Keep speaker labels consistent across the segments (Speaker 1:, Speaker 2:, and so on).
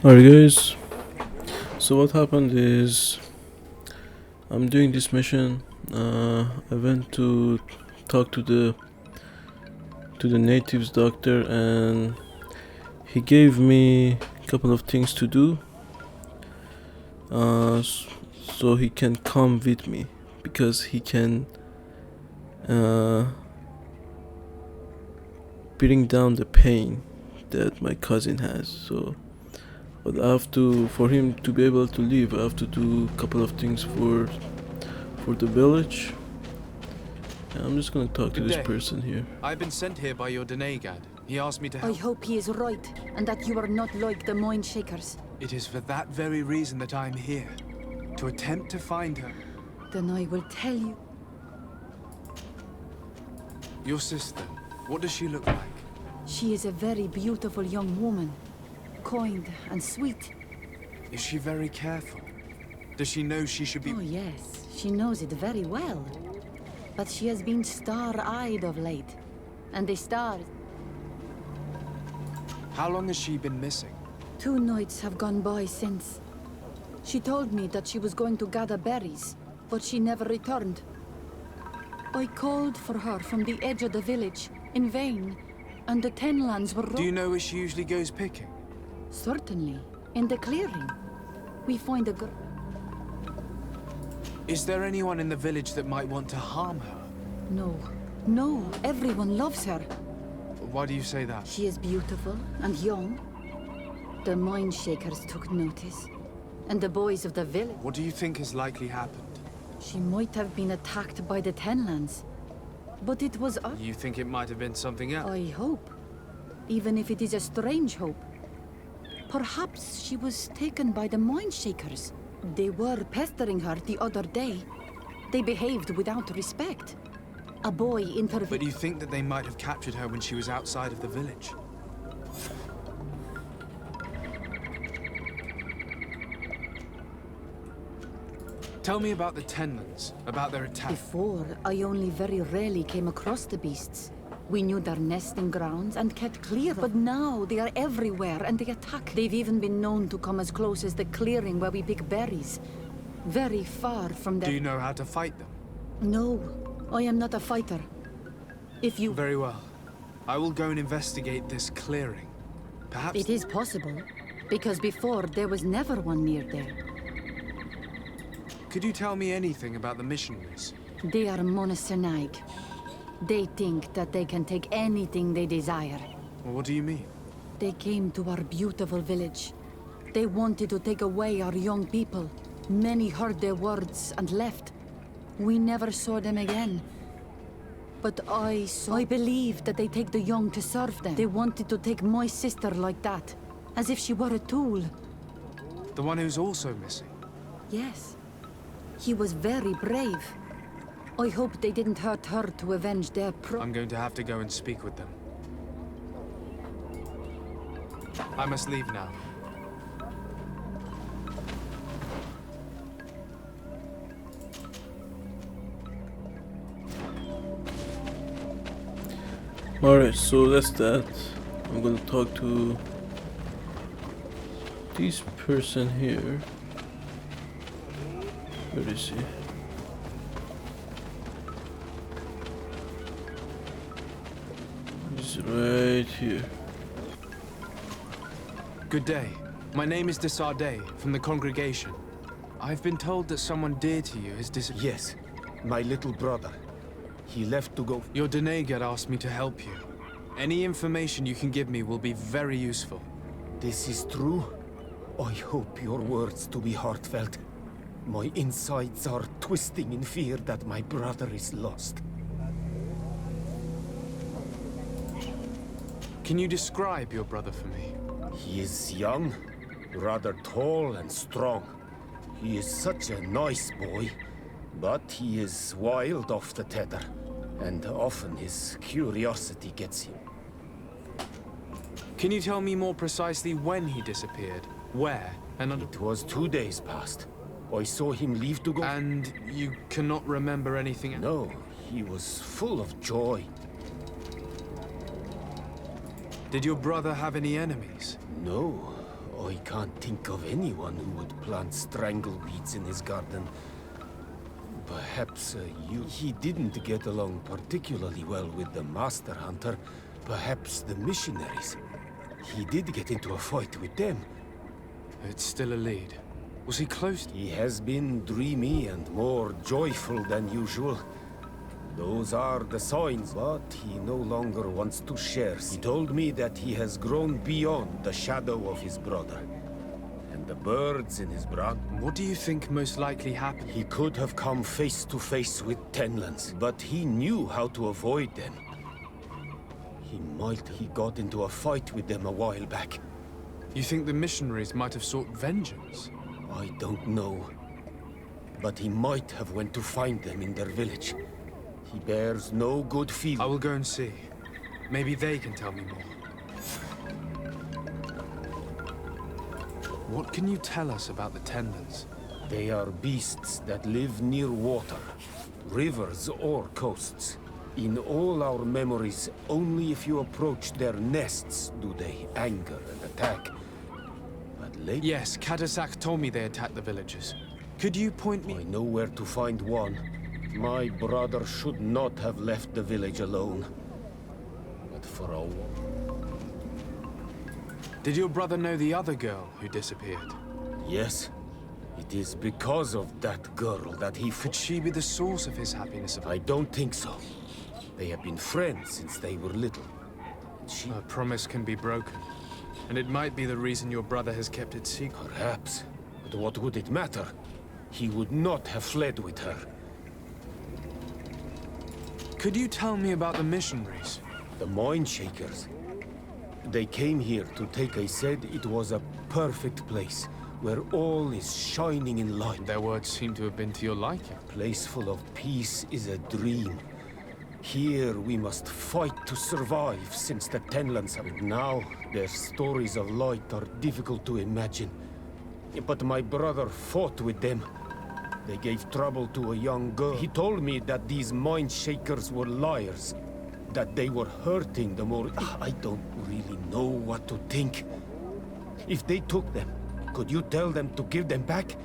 Speaker 1: Alright guys, so what happened is I'm doing this mission. I went to talk to the natives doctor, and he gave me a couple of things to do, uh, s- so he can come with me because he can uh, bring down the pain that my cousin has. So but I have to, for him to be able to leave, I have to do a couple of things for the village. And I'm just gonna talk to
Speaker 2: Good
Speaker 1: this
Speaker 2: day.
Speaker 1: person here.
Speaker 2: I've been sent here by your Denegad. He asked me to
Speaker 3: I
Speaker 2: help.
Speaker 3: hope he is right, and that you are not like the Mind Shakers.
Speaker 2: It is for that very reason that I'm here. To attempt to find her.
Speaker 3: Then I will tell you.
Speaker 2: Your sister. What does she look like?
Speaker 3: She is a very beautiful young woman. Kind and sweet.
Speaker 2: Is she very careful? Does she know she should be...
Speaker 3: Oh yes, she knows it very well. But she has been star-eyed of late. And the stars...
Speaker 2: How long has she been missing?
Speaker 3: 2 nights have gone by since. She told me that she was going to gather berries, but she never returned. I called for her from the edge of the village, in vain, and the Tenlands were...
Speaker 2: Do you know where she usually goes picking?
Speaker 3: Certainly. In the clearing. We find a girl...
Speaker 2: Is there anyone in the village that might want to harm her?
Speaker 3: No, everyone loves her.
Speaker 2: Why do you say that?
Speaker 3: She is beautiful and young. The Mind Shakers took notice. And the boys of the village...
Speaker 2: What do you think has likely happened?
Speaker 3: She might have been attacked by the Tenlands. But it was us.
Speaker 2: You think it might have been something else?
Speaker 3: I hope. Even if it is a strange hope. Perhaps she was taken by the Mind Shakers. They were pestering her the other day. They behaved without respect. A boy intervened.
Speaker 2: But you think that they might have captured her when she was outside of the village? Tell me about the Tenlands, about their attack.
Speaker 3: Before, I only very rarely came across the beasts. We knew their nesting grounds and kept clear. But now they are everywhere and they attack. They've even been known to come as close as the clearing where we pick berries. Very far from
Speaker 2: Do
Speaker 3: the...
Speaker 2: you know how to fight them?
Speaker 3: No, I am not a fighter. If you...
Speaker 2: Very well. I will go and investigate this clearing. Perhaps...
Speaker 3: It is possible, because before there was never one near there.
Speaker 2: Could you tell me anything about the missionaries?
Speaker 3: They are monosynaig. They think that they can take anything they desire.
Speaker 2: Well, what do you mean?
Speaker 3: They came to our beautiful village. They wanted to take away our young people. Many heard their words and left. We never saw them again. But I believe that they take the young to serve them. They wanted to take my sister like that, as if she were a tool.
Speaker 2: The one who's also missing?
Speaker 3: Yes. He was very brave. I hope they didn't hurt her to avenge their
Speaker 2: I'm going to have to go and speak with them. I must leave now.
Speaker 1: Alright, so that's that. I'm gonna talk to this person here. Where is he? He's right here.
Speaker 2: Good day. My name is Desardet, from the congregation. I've been told that someone dear to you has disappeared.
Speaker 4: Yes, my little brother. He left to go...
Speaker 2: Your Denegad asked me to help you. Any information you can give me will be very useful.
Speaker 4: This is true? I hope your words to be heartfelt. My insides are twisting in fear that my brother is lost.
Speaker 2: Can you describe your brother for me?
Speaker 4: He is young, rather tall and strong. He is such a nice boy, but he is wild off the tether, and often his curiosity gets him.
Speaker 2: Can you tell me more precisely when he disappeared? Where? And
Speaker 4: It was 2 days past. I saw him leave to go...
Speaker 2: And you cannot remember anything else?
Speaker 4: No, he was full of joy.
Speaker 2: Did your brother have any enemies?
Speaker 4: No, I can't think of anyone who would plant strangleweeds in his garden. Perhaps he didn't get along particularly well with the Master Hunter. Perhaps the missionaries. He did get into a fight with them.
Speaker 2: It's still a lead. Was he close?
Speaker 4: He has been dreamy and more joyful than usual. Those are the signs, but he no longer wants to share. He told me that he has grown beyond the shadow of his brother. And the birds in his branch.
Speaker 2: What do you think most likely happened?
Speaker 4: He could have come face to face with Tenlands, but he knew how to avoid them. He got into a fight with them a while back.
Speaker 2: You think the missionaries might have sought vengeance?
Speaker 4: I don't know. But he might have went to find them in their village. He bears no good feeling.
Speaker 2: I will go and see. Maybe they can tell me more. What can you tell us about the Tenlands?
Speaker 4: They are beasts that live near water, rivers or coasts. In all our memories, only if you approach their nests do they anger and attack. But lately...
Speaker 2: Yes, Kadasak told me they attacked the villagers. Could you point me...
Speaker 4: I know where to find one. My brother should not have left the village alone. But for a while...
Speaker 2: Did your brother know the other girl who disappeared?
Speaker 4: Yes. It is because of that girl that he...
Speaker 2: Could she be the source of his happiness?
Speaker 4: I don't think so. They have been friends since they were little. She...
Speaker 2: A promise can be broken. And it might be the reason your brother has kept it secret.
Speaker 4: Perhaps. But what would it matter? He would not have fled with her.
Speaker 2: Could you tell me about the missionaries?
Speaker 4: The Mind Shakers. They came here to take. They said it was a perfect place, where all is shining in light.
Speaker 2: Their words seem to have been to your liking.
Speaker 4: A place full of peace is a dream. Here we must fight to survive, since the Tenlands have... Now, their stories of light are difficult to imagine. But my brother fought with them. They gave trouble to a young girl. He told me that these Mind Shakers were liars. That they were hurting the more... I don't really know what to think. If they took them, could you tell them to give them back?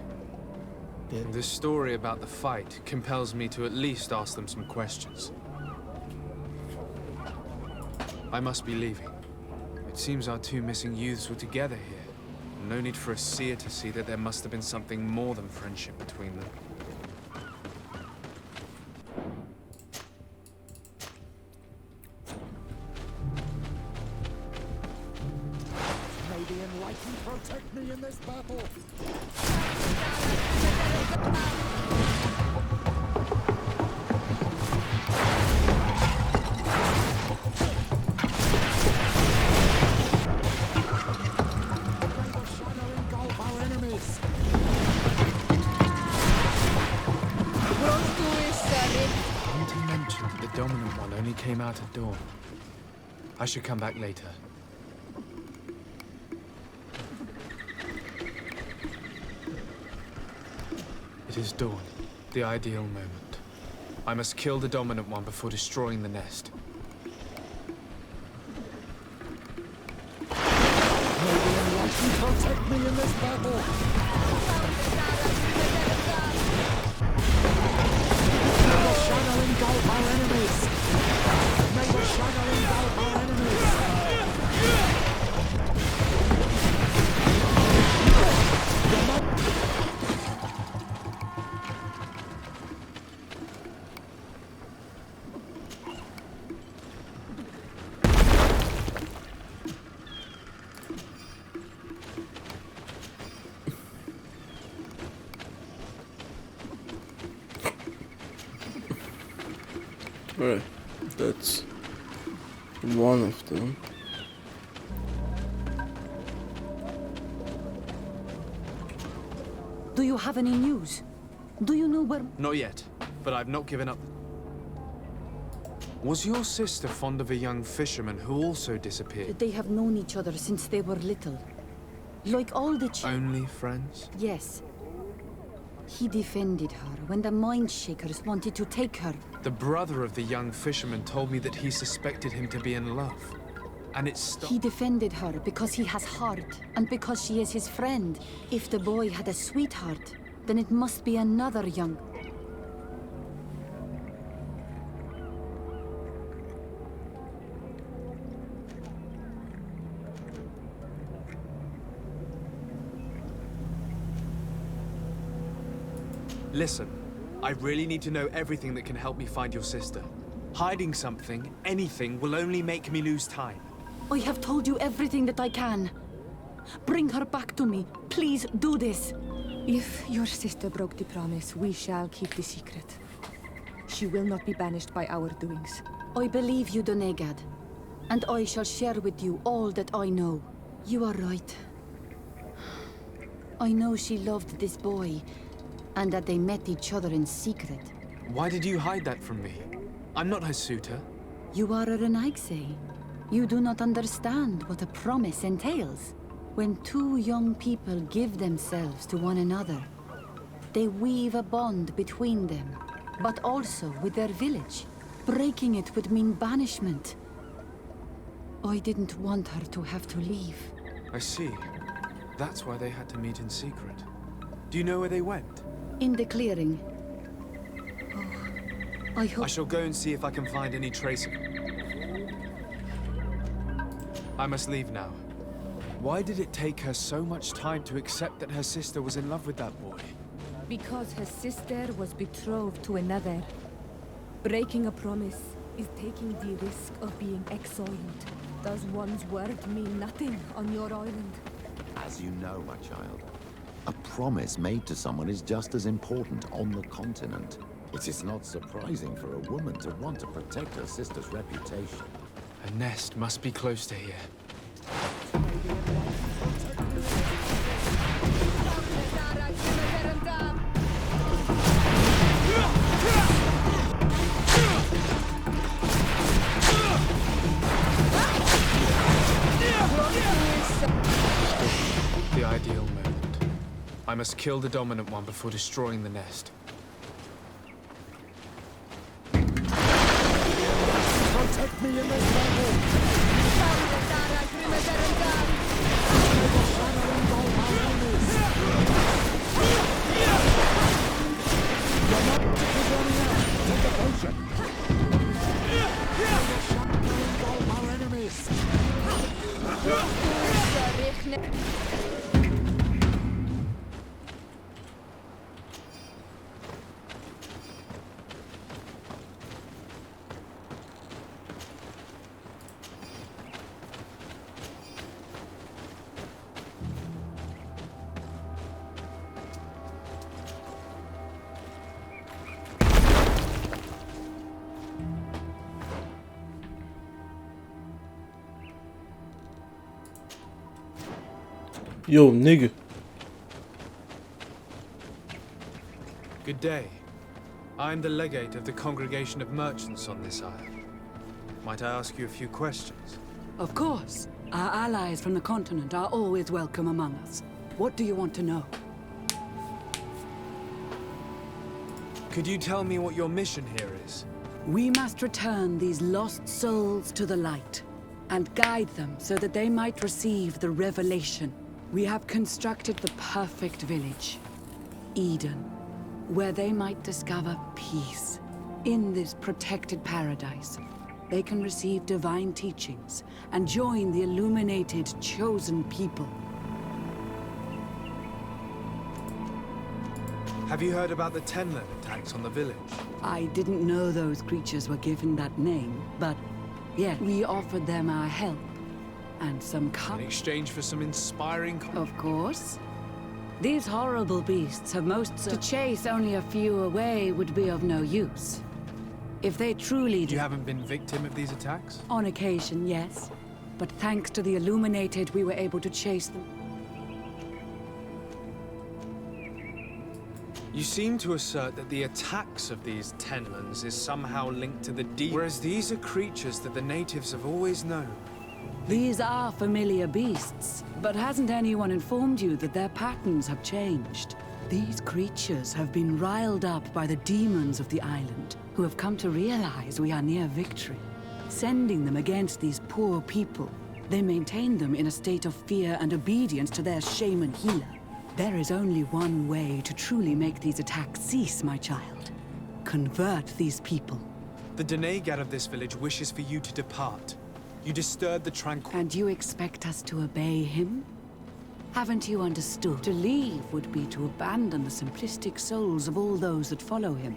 Speaker 2: The story about the fight compels me to at least ask them some questions. I must be leaving. It seems our two missing youths were together here. No need for a seer to see that there must have been something more than friendship between them.
Speaker 5: May the Enlightened protect me in this battle!
Speaker 2: Came out at dawn. I should come back later. It is dawn, the ideal moment. I must kill the dominant one before destroying the nest.
Speaker 5: May the Enlightened protect me in this battle! May the shadow engulf our enemies! May the shadow engulf our enemies!
Speaker 1: Alright, that's one of them.
Speaker 3: Do you have any news? Do you know where...
Speaker 2: Not yet, but I've not given up. Was your sister fond of a young fisherman who also disappeared?
Speaker 3: They have known each other since they were little. Like all the
Speaker 2: Only friends?
Speaker 3: Yes. He defended her when the Mind Shakers wanted to take her.
Speaker 2: The brother of the young fisherman told me that he suspected him to be in love. And it stopped.
Speaker 3: He defended her because he has heart, and because she is his friend. If the boy had a sweetheart, then it must be another young.
Speaker 2: Listen, I really need to know everything that can help me find your sister. Hiding something, anything, will only make me lose time.
Speaker 3: I have told you everything that I can. Bring her back to me. Please do this.
Speaker 6: If your sister broke the promise, we shall keep the secret. She will not be banished by our doings.
Speaker 3: I believe you, Donegad, and I shall share with you all that I know. You are right. I know she loved this boy, and that they met each other in secret.
Speaker 2: Why did you hide that from me? I'm not her suitor.
Speaker 3: You are a Renaigse. You do not understand what a promise entails. When two young people give themselves to one another, they weave a bond between them, but also with their village. Breaking it would mean banishment. I didn't want her to have to leave.
Speaker 2: I see. That's why they had to meet in secret. Do you know where they went?
Speaker 3: In the clearing. Oh, I hope...
Speaker 2: I shall go and see if I can find any trace of it. I must leave now. Why did it take her so much time to accept that her sister was in love with that boy?
Speaker 6: Because her sister was betrothed to another. Breaking a promise is taking the risk of being exiled. Does one's word mean nothing on your island?
Speaker 7: As you know, my child, a promise made to someone is just as important on the continent. It is not surprising for a woman to want to protect her sister's reputation.
Speaker 2: A nest must be close to here. The ideal moment. I must kill the dominant one before destroying the nest.
Speaker 5: Protect me in this battle! Take a potion! Our enemies!
Speaker 1: Yo, nigga.
Speaker 2: Good day. I'm the legate of the Congregation of Merchants on this isle. Might I ask you a few questions?
Speaker 8: Of course. Our allies from the continent are always welcome among us. What do you want to know?
Speaker 2: Could you tell me what your mission here is?
Speaker 8: We must return these lost souls to the light, and guide them so that they might receive the revelation. We have constructed the perfect village, Eden, where they might discover peace. In this protected paradise, they can receive divine teachings and join the illuminated, chosen people.
Speaker 2: Have you heard about the Tenland attacks on the village?
Speaker 8: I didn't know those creatures were given that name, but yeah, we offered them our help. And some
Speaker 2: In exchange for some inspiring...
Speaker 8: Of course. These horrible beasts have to chase only a few away would be of no use. If they truly
Speaker 2: You haven't been victim of these attacks?
Speaker 8: On occasion, yes. But thanks to the Illuminated, we were able to chase them.
Speaker 2: You seem to assert that the attacks of these Tenlands is somehow linked to the demons, whereas these are creatures that the natives have always known.
Speaker 8: These are familiar beasts, but hasn't anyone informed you that their patterns have changed? These creatures have been riled up by the demons of the island, who have come to realize we are near victory. Sending them against these poor people They maintain them in a state of fear and obedience to their shaman healer. There is only one way to truly make these attacks cease, my child. Convert these people.
Speaker 2: The Denegad of this village wishes for you to depart. You disturb the tranquil...
Speaker 8: And you expect us to obey him? Haven't you understood? To leave would be to abandon the simplistic souls of all those that follow him.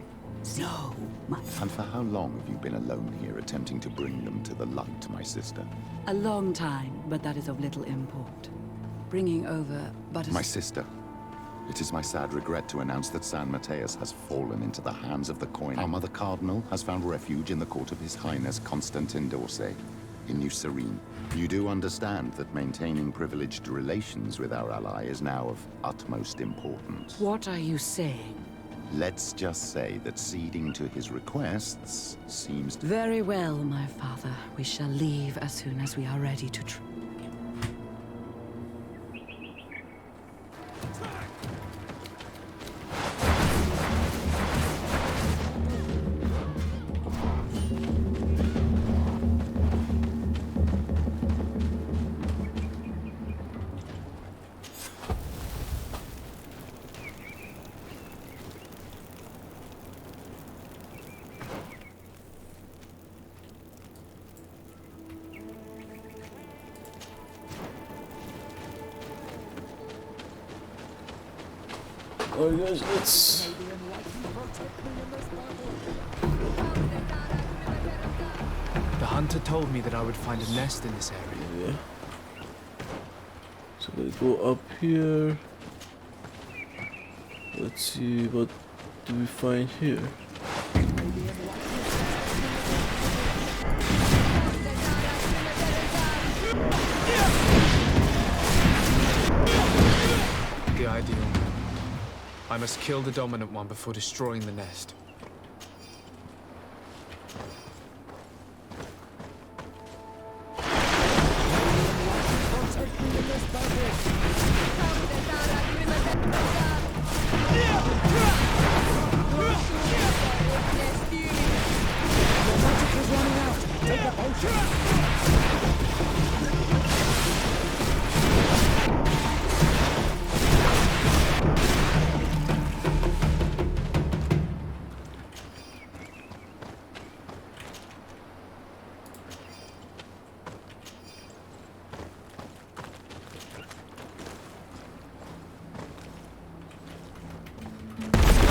Speaker 8: No, my...
Speaker 7: And for how long have you been alone here, attempting to bring them to the light, my sister?
Speaker 8: A long time, but that is of little import. Bringing over but a...
Speaker 7: My sister. It is my sad regret to announce that San Mateus has fallen into the hands of the coin. Our Mother Cardinal has found refuge in the court of His Highness Constantin d'Orsay in New Serene. You do understand that maintaining privileged relations with our ally is now of utmost importance.
Speaker 8: What are you saying?
Speaker 7: Let's just say that ceding to his requests seems to...
Speaker 8: Very well, my father. We shall leave as soon as we are ready to
Speaker 1: Alright guys, let's...
Speaker 2: The hunter told me that I would find a nest in this area.
Speaker 1: Yeah. So let's go up here. Let's see, what do we find here?
Speaker 2: The ideal. I must kill the dominant one before destroying the nest.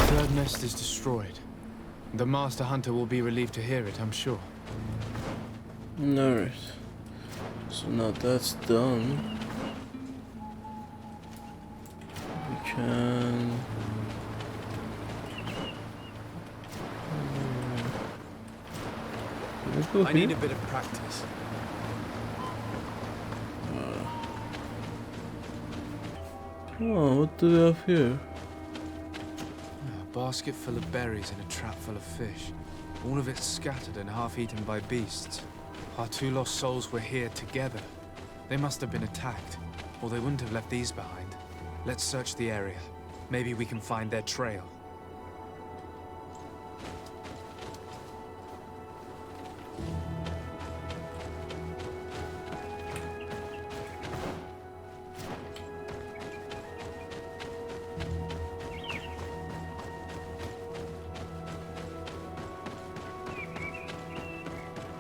Speaker 2: The nest is destroyed. The Master Hunter will be relieved to hear it, I'm sure.
Speaker 1: Alright. So now that's done. We can...
Speaker 2: I need a bit of practice.
Speaker 1: Oh, what do we have here?
Speaker 2: A basket full of berries and a trap full of fish. All of it scattered and half-eaten by beasts. Our two lost souls were here together. They must have been attacked, or they wouldn't have left these behind. Let's search the area. Maybe we can find their trail.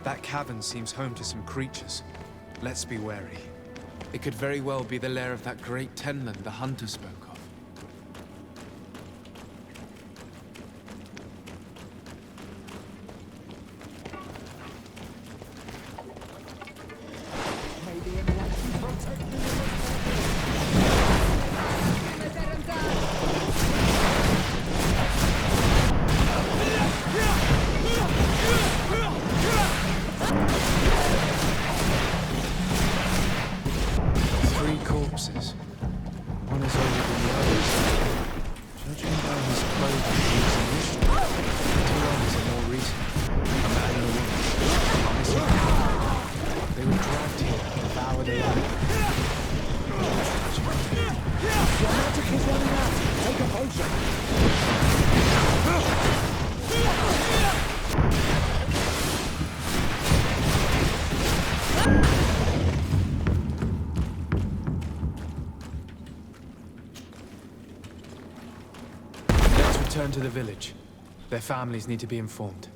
Speaker 2: That cavern seems home to some creatures. Let's be wary. It could very well be the lair of that great tenland the hunter spoke of. Three corpses. One is older than the others. Judging by his clothing, he was initial. Two others are more recent. A man and a woman. Are missing. They were dragged here and devoured alive.
Speaker 5: Your magic is running out. Take a potion.
Speaker 2: Return to the village. Their families need to be informed.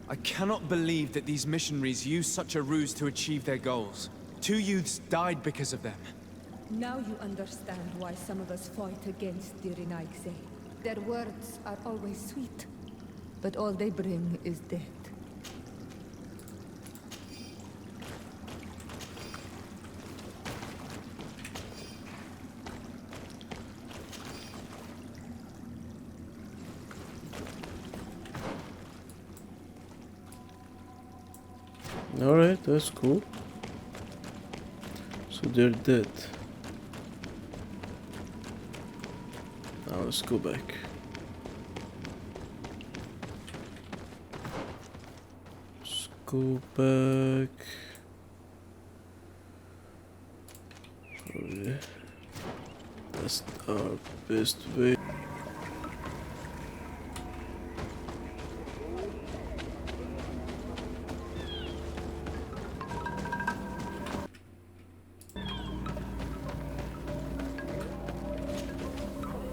Speaker 2: I cannot believe that these missionaries used such a ruse to achieve their goals. 2 youths died because of them.
Speaker 6: Now you understand why some of us fight against the Renaigse. Their words are always sweet, but all they bring is death.
Speaker 1: Alright, that's cool. So they're dead. Now let's go back. Let's go back. Probably that's our best way.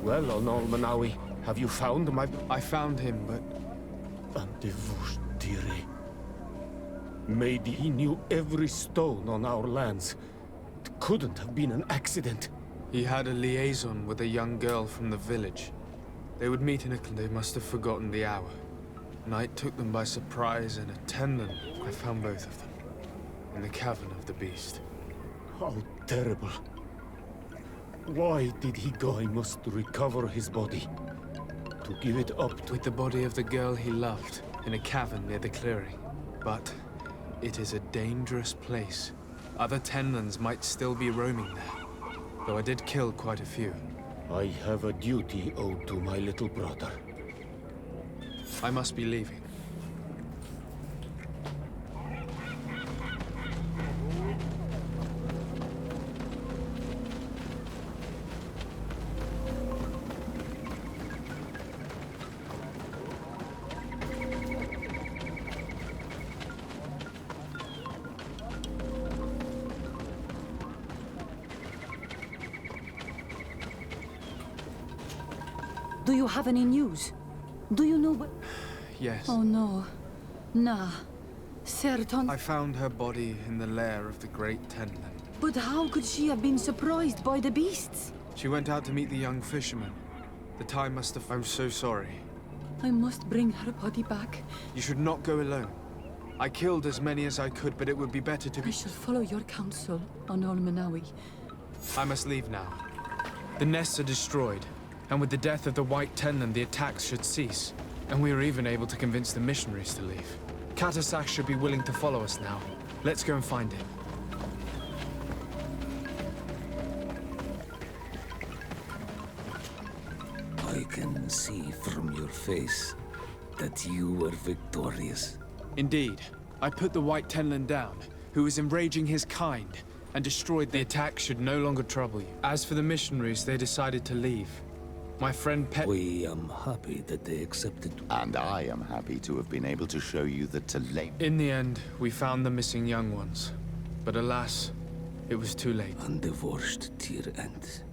Speaker 4: Well, on Almanawi, have you found my...
Speaker 2: I found him, but
Speaker 4: Maybe he knew every stone on our lands. It couldn't have been an accident.
Speaker 2: he had a liaison with a young girl from the village. They would meet in a... They must have forgotten the hour. Night took them by surprise, and at Tenland, I found both of them. In the cavern of the beast.
Speaker 4: How terrible. Why did he go? I must recover his body. To give it up to...
Speaker 2: With the body of the girl he loved, in a cavern near the clearing. But it is a dangerous place. Other Tenlands might still be roaming there. Though I did kill quite a few.
Speaker 4: I have a duty owed to my little brother.
Speaker 2: I must be leaving.
Speaker 3: Do you have any news? Do you know what...
Speaker 2: Yes.
Speaker 3: Oh no. Nah. Certain...
Speaker 2: I found her body in the lair of the great Tenland.
Speaker 3: But how could she have been surprised by the beasts?
Speaker 2: She went out to meet the young fisherman. The time must have... I'm so sorry.
Speaker 3: I must bring her body back.
Speaker 2: You should not go alone. I killed as many as I could, but it would be better to
Speaker 3: I
Speaker 2: be...
Speaker 3: shall follow your counsel on Olmanawi.
Speaker 2: I must leave now. The nests are destroyed, and with the death of the White Tenland, the attacks should cease. And we were even able to convince the missionaries to leave. Katasak should be willing to follow us now. Let's go and find him.
Speaker 9: I can see from your face that you were victorious.
Speaker 2: Indeed. I put the White Tenland down, who was enraging his kind, and destroyed the attack should no longer trouble you. As for the missionaries, they decided to leave. My friend Pet...
Speaker 9: We am happy that they accepted.
Speaker 7: And I am happy to have been able to show you the Talay.
Speaker 2: In the end, we found the missing young ones. But alas, it was too late.
Speaker 9: Undivorced tear end.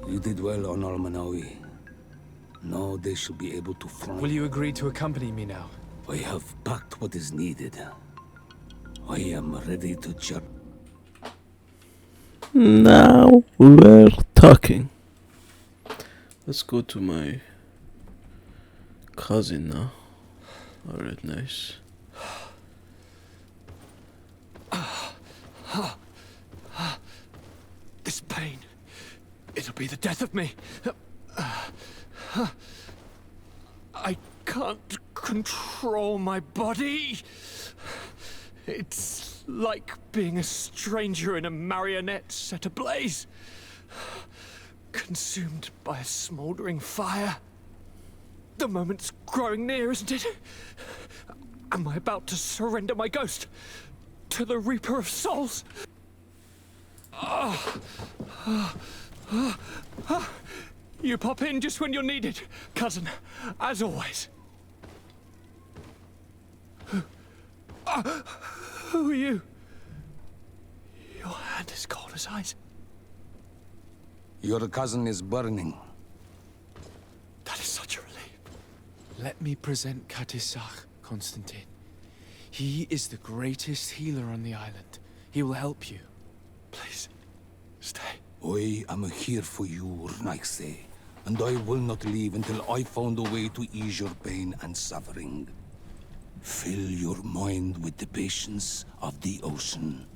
Speaker 9: You did well on Almanawi. Now they should be able to find...
Speaker 2: Will you agree to accompany me now?
Speaker 9: I have packed what is needed. I am ready to jump.
Speaker 1: Now we're talking. Let's go to my cousin now. Alright, nice.
Speaker 5: This pain, it'll be the death of me. I can't control my body. It's like being a stranger in a marionette set ablaze. Consumed by a smoldering fire. The moment's growing near, isn't it? Am I about to surrender my ghost to the Reaper of Souls? You pop in just when you're needed, cousin, as always. Who are you? Your hand is cold as ice.
Speaker 9: Your cousin is burning.
Speaker 5: That is such a relief.
Speaker 2: Let me present Katisach, Constantin. He is the greatest healer on the island. He will help you.
Speaker 5: Please, stay.
Speaker 9: I am here for you, Urnaxe, and I will not leave until I found a way to ease your pain and suffering. Fill your mind with the patience of the ocean.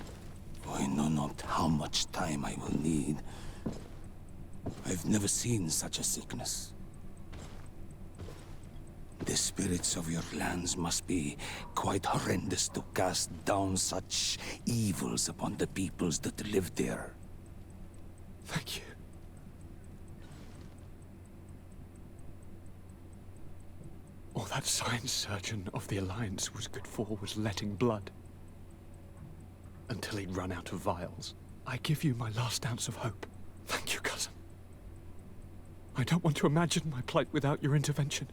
Speaker 9: I know not how much time I will need. I've never seen such a sickness. The spirits of your lands must be quite horrendous to cast down such evils upon the peoples that live there.
Speaker 5: Thank you. All that science surgeon of the Alliance was good for was letting blood. Until he'd run out of vials. I give you my last ounce of hope. Thank you, cousin. I don't want to imagine my plight without your intervention.